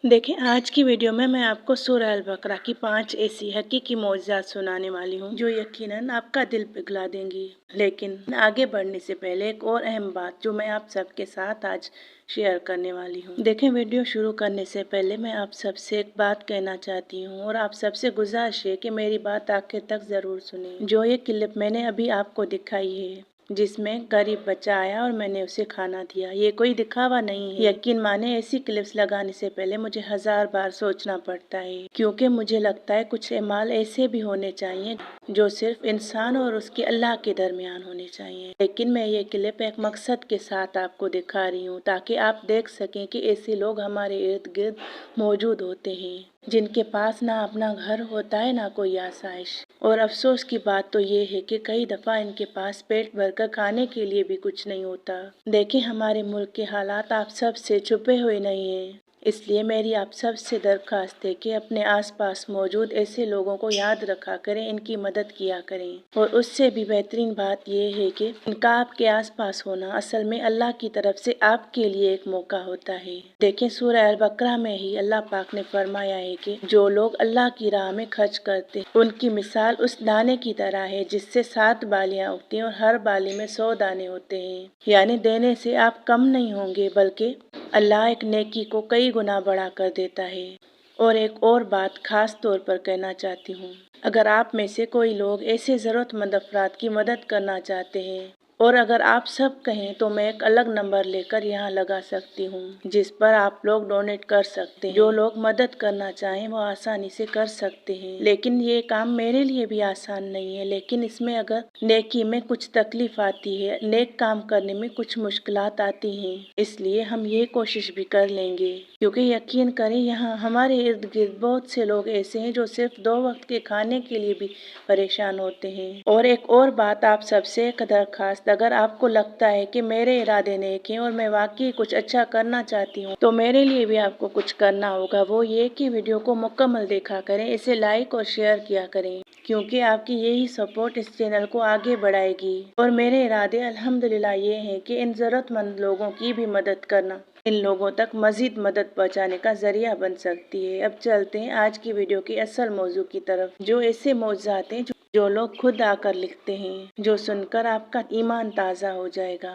देखिए, आज की वीडियो में मैं आपको सूरह अल-बकरा की 5 ऐसी हकीकी मौजज़ात सुनाने वाली हूँ जो यकीनन आपका दिल पिघला देंगी। लेकिन आगे बढ़ने से पहले एक और अहम बात जो मैं आप सबके साथ आज शेयर करने वाली हूँ। देखें, वीडियो शुरू करने से पहले मैं आप सबसे एक बात कहना चाहती हूँ और आप सबसे गुजारिश है कि मेरी बात आखिर तक ज़रूर सुनें। जो ये क्लिप मैंने अभी आपको दिखाई है, जिसमें गरीब बच्चा आया और मैंने उसे खाना दिया, ये कोई दिखावा नहीं है। यकीन माने, ऐसी क्लिप्स लगाने से पहले मुझे 1000 बार सोचना पड़ता है, क्योंकि मुझे लगता है कुछ एमाल ऐसे भी होने चाहिए जो सिर्फ इंसान और उसके अल्लाह के दरमियान होने चाहिए। लेकिन मैं ये क्लिप एक मकसद के साथ आपको दिखा रही हूँ, ताकि आप देख सकें कि ऐसे लोग हमारे इर्द गिर्द मौजूद होते हैं जिनके पास ना अपना घर होता है, ना कोई आसाइश। और अफसोस की बात तो ये है कि कई दफ़ा इनके पास पेट भरकर खाने के लिए भी कुछ नहीं होता। देखिए, हमारे मुल्क के हालात आप सब से छुपे हुए नहीं हैं, इसलिए मेरी आप सब से दरख्वास्त है कि अपने आसपास मौजूद ऐसे लोगों को याद रखा करें, इनकी मदद किया करें। और उससे भी बेहतरीन बात यह है कि इनका आपके आसपास होना असल में अल्लाह की तरफ से आपके लिए एक मौका होता है। देखें, सूरह अल-बकरा में ही अल्लाह पाक ने फरमाया है कि जो लोग अल्लाह की राह में खर्च करते हैं, उनकी मिसाल उस दाने की तरह है जिससे 7 बालियां उगती हैं और हर बाली में 100 दाने होते हैं। यानी देने से आप कम नहीं होंगे, बल्कि अल्लाह एक नेकी को कई गुना बढ़ा कर देता है। और एक और बात खास तौर पर कहना चाहती हूँ, अगर आप में से कोई लोग ऐसे ज़रूरतमंद अफराद की मदद करना चाहते हैं, और अगर आप सब कहें तो मैं एक अलग नंबर लेकर यहाँ लगा सकती हूँ जिस पर आप लोग डोनेट कर सकते हैं। जो लोग मदद करना चाहें वो आसानी से कर सकते हैं। लेकिन ये काम मेरे लिए भी आसान नहीं है, लेकिन इसमें अगर नेकी में कुछ तकलीफ आती है, नेक काम करने में कुछ मुश्किलात आती हैं, इसलिए हम ये कोशिश भी कर लेंगे। क्योंकि यकीन करें, यहाँ हमारे इर्द गिर्द बहुत से लोग ऐसे हैं जो सिर्फ 2 वक्त के खाने के लिए भी परेशान होते हैं। और एक और बात आप सबसे एक दरखास्त, अगर आपको लगता है कि मेरे इरादे नेक हैं और मैं वाकई कुछ अच्छा करना चाहती हूँ, तो मेरे लिए भी आपको कुछ करना होगा। वो ये कि वीडियो को मुकम्मल देखा करें, इसे लाइक और शेयर किया करें, क्योंकि आपकी यही सपोर्ट इस चैनल को आगे बढ़ाएगी। और मेरे इरादे अल्हम्दुलिल्लाह ये हैं कि इन ज़रूरतमंद लोगों की भी मदद करना इन लोगों तक मजीद मदद पहुंचाने का जरिया बन सकती है। अब चलते हैं आज की वीडियो की असल मौजू की तरफ, जो ऐसे मौजूद हैं जो लोग खुद आकर लिखते हैं, जो सुनकर आपका ईमान ताज़ा हो जाएगा।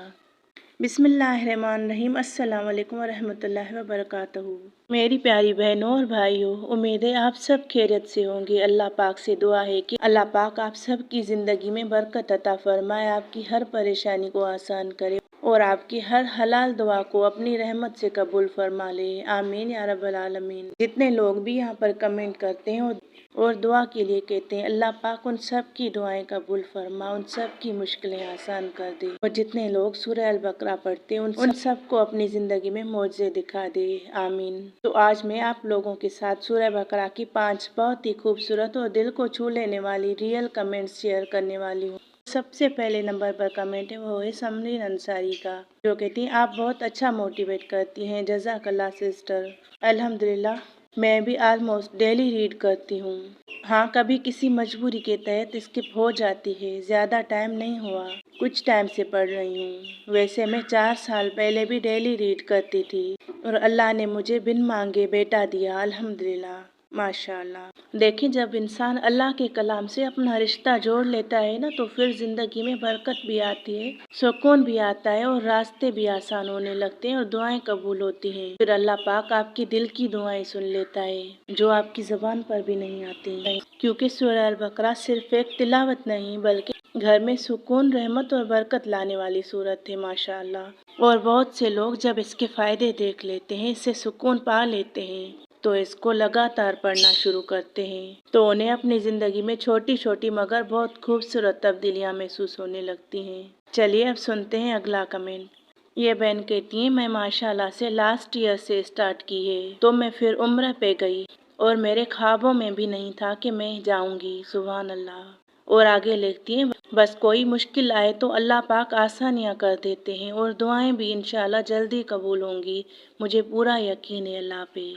बिस्मिल्लाहिर्रहमानिर्रहीम। अस्सलाम वालेकुम वरहमतुल्लाहि वबरकातुहू। मेरी प्यारी बहनों और भाइयों, उम्मीद है आप सब खैरियत से होंगे। अल्लाह पाक से दुआ है कि अल्लाह पाक आप सब की ज़िंदगी में बरकत अता फरमाए, आपकी हर परेशानी को आसान करे और आपकी हर हलाल दुआ को अपनी रहमत से कबूल फरमा ले। आमीन या रब्बल आलमीन। जितने लोग भी यहाँ पर कमेंट करते हैं और दुआ के लिए कहते हैं, अल्लाह पाक उन सब की दुआएं कबूल फरमा, उन सब की मुश्किलें आसान कर दे। और जितने लोग सूरह अल-बकरा पढ़ते हैं उन सबको अपनी ज़िंदगी में मौजज़े दिखा दे। आमीन। तो आज मैं आप लोगों के साथ सूरह बकरा की 5 बहुत ही खूबसूरत और दिल को छू लेने वाली रियल कमेंट्स शेयर करने वाली हूँ। सबसे पहले नंबर पर कमेंट है, वो है समरीन अंसारी का, जो कहती हैं, आप बहुत अच्छा मोटिवेट करती हैं, जज़ाकल्लाह सिस्टर। अल्हम्दुलिल्लाह, मैं भी आलमोस्ट डेली रीड करती हूँ। हाँ, कभी किसी मजबूरी के तहत स्किप हो जाती है, ज़्यादा टाइम नहीं हुआ, कुछ टाइम से पढ़ रही हूँ। वैसे मैं 4 साल पहले भी डेली रीड करती थी और अल्लाह ने मुझे बिन मांगे बेटा दिया, अल्हम्दुलिल्लाह, माशाअल्लाह। देखिए, जब इंसान अल्लाह के कलाम से अपना रिश्ता जोड़ लेता है ना, तो फिर जिंदगी में बरकत भी आती है, सुकून भी आता है और रास्ते भी आसान होने लगते हैं और दुआएं कबूल होती हैं। फिर अल्लाह पाक आपकी दिल की दुआएं सुन लेता है, जो आपकी ज़बान पर भी नहीं आती। क्योंकि सूरह अल-बकरा सिर्फ एक तिलावत नहीं, बल्कि घर में सुकून, रहमत और बरकत लाने वाली सूरत है, माशाअल्लाह। और बहुत से लोग जब इसके फ़ायदे देख लेते हैं, इससे सुकून पा लेते हैं, तो इसको लगातार पढ़ना शुरू करते हैं, तो उन्हें अपनी ज़िंदगी में छोटी छोटी मगर बहुत खूबसूरत तब्दीलियाँ महसूस होने लगती हैं। चलिए अब सुनते हैं अगला कमेंट। ये बहन कहती हैं, मैं माशाल्लाह से लास्ट ईयर से स्टार्ट की है, तो मैं फिर उम्र पे गई और मेरे ख्वाबों में भी नहीं था कि मैं जाऊंगी। सुभान अल्लाह। और आगे लिखती हैं, बस कोई मुश्किल आए तो अल्लाह पाक आसानियाँ कर देते हैं और दुआएं भी इंशाल्लाह जल्दी कबूल होंगी, मुझे पूरा यकीन है अल्लाह पे।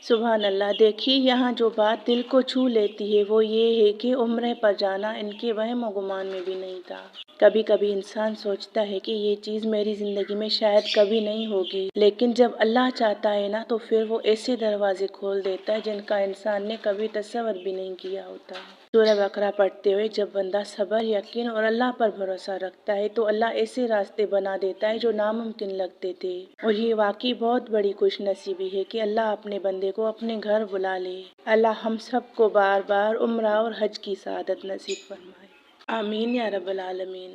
सुबहान अल्लाह। देखिए यहाँ जो बात दिल को छू लेती है वो ये है कि उम्र पर जाना इनके वहम व गुमान में भी नहीं था। कभी कभी इंसान सोचता है कि ये चीज़ मेरी ज़िंदगी में शायद कभी नहीं होगी, लेकिन जब अल्लाह चाहता है ना तो फिर वो ऐसे दरवाजे खोल देता है जिनका इंसान ने कभी तसव्वुर भी नहीं किया होता। सूरह बकरा पढ़ते हुए जब बंदा सब्र, यकीन और अल्लाह पर भरोसा रखता है तो अल्लाह ऐसे रास्ते बना देता है जो नामुमकिन लगते थे। और ये वाकई बहुत बड़ी खुशनसीबी है कि अल्लाह अपने बंदे को अपने घर बुला ले। अल्लाह हम सबको बार बार उम्रा और हज की सआदत नसीब फरमाए। आमीन या रब्बल आलमीन।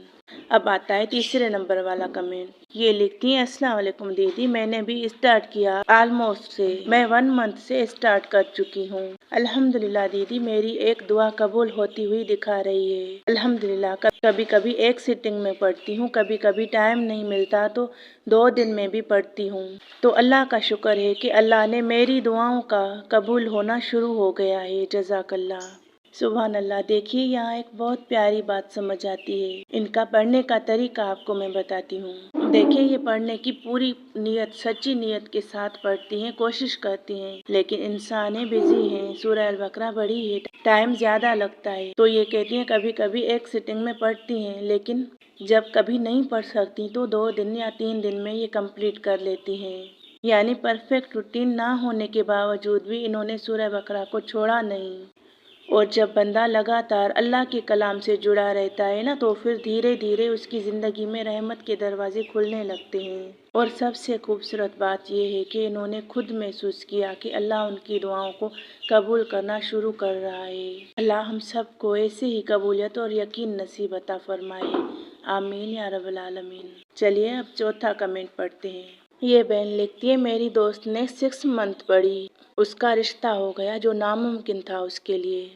अब आता है तीसरे नंबर वाला कमेंट। ये लिखती हैं, अस्सलाम वालेकुम दीदी, मैंने भी स्टार्ट किया ऑलमोस्ट से, मैं 1 मंथ से स्टार्ट कर चुकी हूँ। अल्हम्दुलिल्लाह दीदी, मेरी एक दुआ कबूल होती हुई दिखा रही है। अल्हम्दुलिल्लाह। कभी कभी एक सिटिंग में पढ़ती हूँ, कभी कभी टाइम नहीं मिलता तो 2 दिन में भी पढ़ती हूँ। तो अल्लाह का शुक्र है कि अल्लाह ने मेरी दुआओं का कबूल होना शुरू हो गया है। जज़ाकल्लाह। सुभान अल्लाह। देखिए यहाँ एक बहुत प्यारी बात समझ आती है। इनका पढ़ने का तरीका आपको मैं बताती हूँ। देखिए ये पढ़ने की पूरी नीयत, सच्ची नीयत के साथ पढ़ती हैं, कोशिश करती हैं, लेकिन इंसान बिजी हैं, सूरह अल बकरा बड़ी है, टाइम ज्यादा लगता है, तो ये कहती हैं कभी कभी एक सिटिंग में पढ़ती हैं, लेकिन जब कभी नहीं पढ़ सकती तो 2 दिन या 3 दिन में ये कंप्लीट कर लेती हैं। यानी परफेक्ट रूटीन ना होने के बावजूद भी इन्होंने सूरह बकरा को छोड़ा नहीं। और जब बंदा लगातार अल्लाह के कलाम से जुड़ा रहता है ना तो फिर धीरे धीरे उसकी ज़िंदगी में रहमत के दरवाजे खुलने लगते हैं। और सबसे खूबसूरत बात यह है कि इन्होंने खुद महसूस किया कि अल्लाह उनकी दुआओं को कबूल करना शुरू कर रहा है। अल्लाह हम सबको ऐसे ही कबूलियत और यकीन नसीब अता फरमाए। आमीन या रब्बल आलमीन। चलिए अब चौथा कमेंट पढ़ते हैं। ये बहन लिखती है, मेरी दोस्त ने 6 मंथ पढ़ी, उसका रिश्ता हो गया जो नामुमकिन था उसके लिए।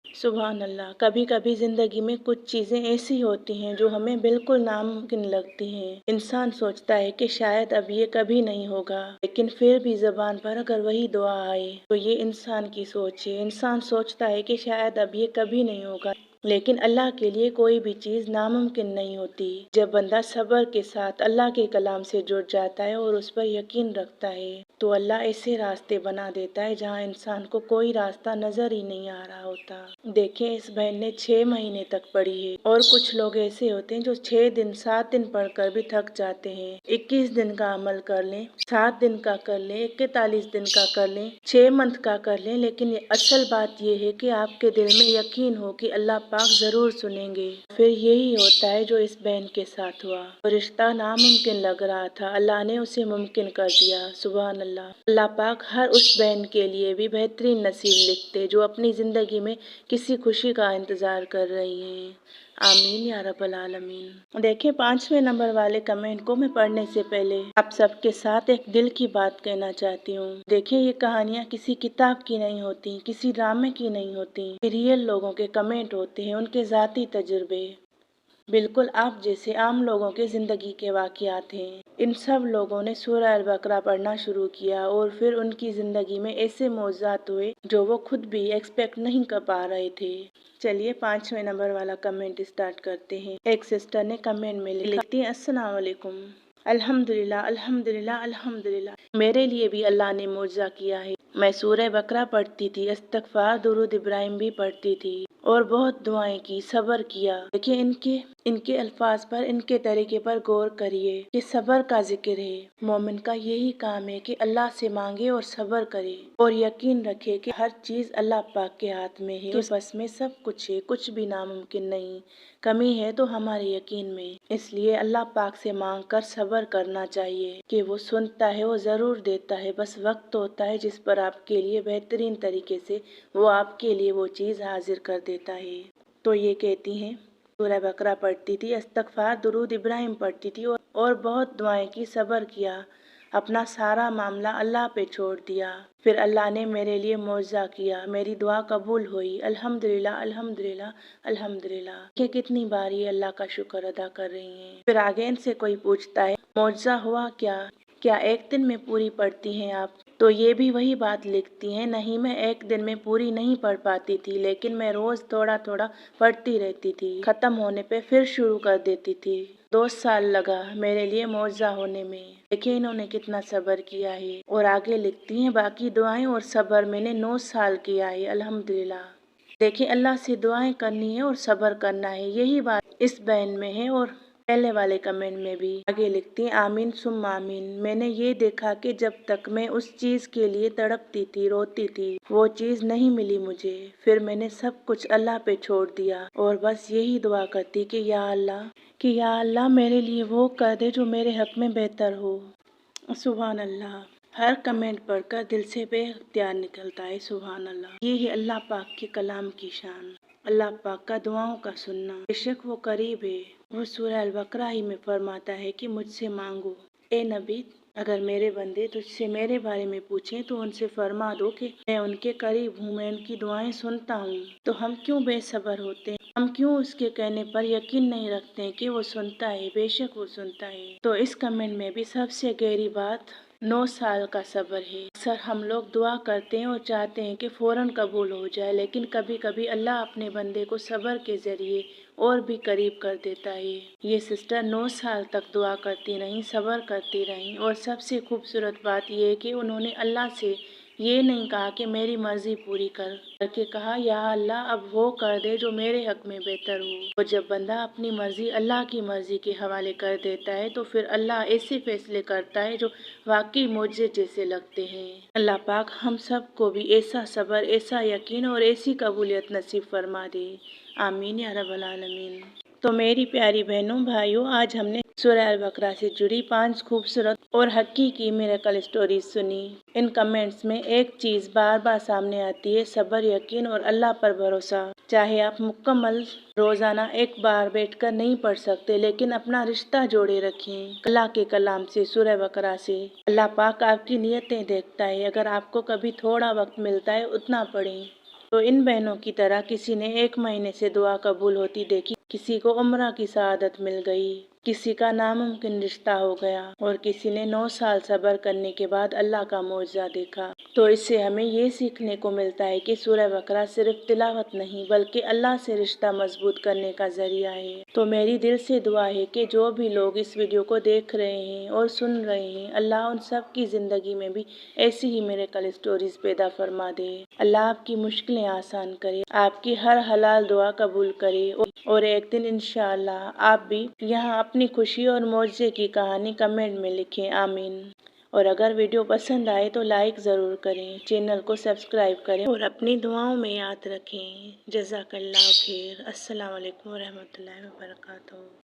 सुभान अल्लाह। कभी कभी ज़िंदगी में कुछ चीज़ें ऐसी होती हैं जो हमें बिल्कुल नामुमकिन लगती हैं। इंसान सोचता है कि शायद अब ये कभी नहीं होगा, लेकिन फिर भी ज़बान पर अगर वही दुआ आए तो ये इंसान की सोच है। इंसान सोचता है कि शायद अब ये कभी नहीं होगा, लेकिन अल्लाह के लिए कोई भी चीज़ नामुमकिन नहीं होती। जब बंदा सब्र के साथ अल्लाह के कलाम से जुड़ जाता है और उस पर यकीन रखता है तो अल्लाह ऐसे रास्ते बना देता है जहाँ इंसान को कोई रास्ता नजर ही नहीं आ रहा होता। देखें इस बहन ने 6 महीने तक पढ़ी है, और कुछ लोग ऐसे होते हैं जो 6 दिन 7 दिन पढ़कर भी थक जाते हैं। 21 दिन का अमल कर लें, 7 दिन का कर लें, 41 दिन का कर लें, 6 मंथ का कर लें, लेकिन ये असल बात ये है कि आपके दिल में यकीन हो कि अल्लाह पाक जरूर सुनेंगे। फिर यही होता है जो इस बहन के साथ हुआ। रिश्ता नामुमकिन लग रहा था, अल्लाह ने उसे मुमकिन कर दिया। सुभान अल्लाह। अल्लाह पाक हर उस बहन के लिए भी बेहतरीन नसीब लिखते जो अपनी जिंदगी में किसी खुशी का इंतजार कर रही हैं। आमीन या रब्बल आलमीन। देखिए 5वें नंबर वाले कमेंट को मैं पढ़ने से पहले आप सबके साथ एक दिल की बात कहना चाहती हूँ। देखिए ये कहानियाँ किसी किताब की नहीं होती, किसी ड्रामे की नहीं होती, रियल लोगों के कमेंट होते हैं, उनके ज़ाती तजुर्बे, बिल्कुल आप जैसे आम लोगों के जिंदगी के वाकयात हैं। इन सब लोगों ने सूरह अल बकरा पढ़ना शुरू किया और फिर उनकी जिंदगी में ऐसे मौज़ात हुए जो वो खुद भी एक्सपेक्ट नहीं कर पा रहे थे। चलिए 5वें नंबर वाला कमेंट स्टार्ट करते हैं। एक सिस्टर ने कमेंट में लिखती है, अस्सलाम वालेकुम, अल्हम्दुलिल्लाह अल्हम्दुलिल्लाह अल्हम्दुलिल्लाह। मेरे लिए भी अल्लाह ने मौजज़ा किया है। मैं सूरह बकरा पढ़ती थी, इस्तग़फ़ार, दुरूद इब्राहिम भी पढ़ती थी और बहुत दुआएं की, सब्र किया। देखिए इनके अल्फाज पर, इनके तरीके पर गौर करिए कि सब्र का जिक्र है। मोमिन का यही काम है कि अल्लाह से मांगे और सब्र करे और यकीन रखे कि हर चीज अल्लाह पाक के हाथ में है, उसके बस में सब कुछ है, कुछ भी नामुमकिन नहीं। कमी है तो हमारे यकीन में। इसलिए अल्लाह पाक से मांग कर सब्र करना चाहिए कि वो सुनता है, वो जरूर देता है। बस वक्त होता है जिस पर आपके लिए बेहतरीन तरीके से वो आपके लिए वो चीज हाजिर कर देता है। तो ये कहती हैं, सूरह बकरा पढ़ती थी, इस्तग़फ़ार, दुरूद इब्राहिम पढ़ती थी और बहुत दुआएं की, सब्र किया, अपना सारा मामला अल्लाह पे छोड़ दिया। फिर अल्लाह ने मेरे लिए मौजज़ा किया, मेरी दुआ कबूल हुई। अल्हम्दुलिल्लाह अल्हम्दुलिल्लाह अल्हम्दुलिल्लाह। कि कितनी बार ये अल्लाह का शुक्र अदा कर रही हैं। फिर आगे इनसे कोई पूछता है, मौजज़ा हुआ क्या एक दिन में पूरी पढ़ती हैं आप? तो ये भी वही बात लिखती हैं, नहीं मैं एक दिन में पूरी नहीं पढ़ पाती थी, लेकिन मैं रोज थोड़ा थोड़ा पढ़ती रहती थी, खत्म होने पे फिर शुरू कर देती थी। 2 साल लगा मेरे लिए मुआवजा होने में। देखिए इन्होंने कितना सब्र किया है। और आगे लिखती हैं, बाकी दुआएं और सब्र मैंने 9 साल किया है, अल्हम्दुलिल्लाह। देखिए अल्लाह से दुआएं करनी है और सब्र करना है, यही बात इस बहन में है और पहले वाले कमेंट में भी। आगे लिखती हैं, आमीन सुम्मा आमीन। मैंने ये देखा कि जब तक मैं उस चीज के लिए तड़पती थी, रोती थी, वो चीज नहीं मिली मुझे, फिर मैंने सब कुछ अल्लाह पे छोड़ दिया और बस यही दुआ करती कि या अल्लाह मेरे लिए वो कर दे जो मेरे हक में बेहतर हो। सुभान अल्लाह। हर कमेंट पढ़कर दिल से बेख्तियार निकलता है, सुभान अल्लाह। ये है अल्लाह पाक के कलाम की शान, अल्लाह पाक का दुआओं का सुनना। बेशक वो करीब है। वो सूरह अल बकरा ही में फरमाता है कि मुझसे मांगो, ए नबी, अगर मेरे बंदे तुझसे मेरे बारे में पूछें तो उनसे फरमा दो कि मैं उनके करीब हूँ, मैं उनकी दुआएं सुनता हूँ। तो हम क्यों बेसब्र होते हैं? हम क्यों उसके कहने पर यकीन नहीं रखते हैं कि वो सुनता है? बेशक वो सुनता है। तो इस कमेंट में भी सबसे गहरी बात 9 साल का सब्र है। अक्सर हम लोग दुआ करते हैं और चाहते हैं कि फौरन कबूल हो जाए, लेकिन कभी कभी अल्लाह अपने बंदे को सब्र के जरिए और भी करीब कर देता है। ये सिस्टर 9 साल तक दुआ करती रहीं, सब्र करती रहीं, और सबसे खूबसूरत बात यह है कि उन्होंने अल्लाह से ये नहीं कहा कि मेरी मर्जी पूरी करके कहा, या अल्लाह अब वो कर दे जो मेरे हक में बेहतर हो। और जब बंदा अपनी मर्जी अल्लाह की मर्जी के हवाले कर देता है तो फिर अल्लाह ऐसे फैसले करता है जो वाकई मुझे जैसे लगते हैं। अल्लाह पाक हम सब को भी ऐसा सब्र, ऐसा यकीन और ऐसी कबूलियत नसीब फरमा दे। आमीन या रब्बल आलमीन। तो मेरी प्यारी बहनों भाइयों, आज हमने सूरह अल बकरा से जुड़ी 5 खूबसूरत और हकीकी मिरेकल स्टोरीज सुनी। इन कमेंट्स में एक चीज बार बार सामने आती है, सब्र, यकीन और अल्लाह पर भरोसा। चाहे आप मुकम्मल रोजाना एक बार बैठकर नहीं पढ़ सकते, लेकिन अपना रिश्ता जोड़े रखें अल्लाह के कलाम से, सूरह बकरा से। अल्लाह पाक आपकी नियतें देखता है। अगर आपको कभी थोड़ा वक्त मिलता है उतना पढ़ें। तो इन बहनों की तरह किसी ने 1 महीने से दुआ कबूल होती देखी, किसी को उम्रा की सआदत मिल गई, किसी का नामुमकिन रिश्ता हो गया, और किसी ने 9 साल सब्र करने के बाद अल्लाह का मौजज़ा देखा। तो इससे हमें ये सीखने को मिलता है कि सूरह बकरा सिर्फ तिलावत नहीं बल्कि अल्लाह से रिश्ता मजबूत करने का जरिया है। तो मेरी दिल से दुआ है कि जो भी लोग इस वीडियो को देख रहे हैं और सुन रहे हैं, अल्लाह उन सब की जिंदगी में भी ऐसी ही मिरेकल स्टोरीज पैदा फरमा दे। अल्लाह आपकी मुश्किलें आसान करे, आपकी हर हलाल दुआ कबूल करे, और एक दिन इंशाअल्लाह आप भी यहाँ अपनी खुशी और मौजे की कहानी कमेंट में लिखें। आमीन। और अगर वीडियो पसंद आए तो लाइक ज़रूर करें, चैनल को सब्सक्राइब करें और अपनी दुआओं में याद रखें। जज़ाकल्लाह खैर। अस्सलाम वालेकुम व रहमतुल्लाहि व बरकातहू।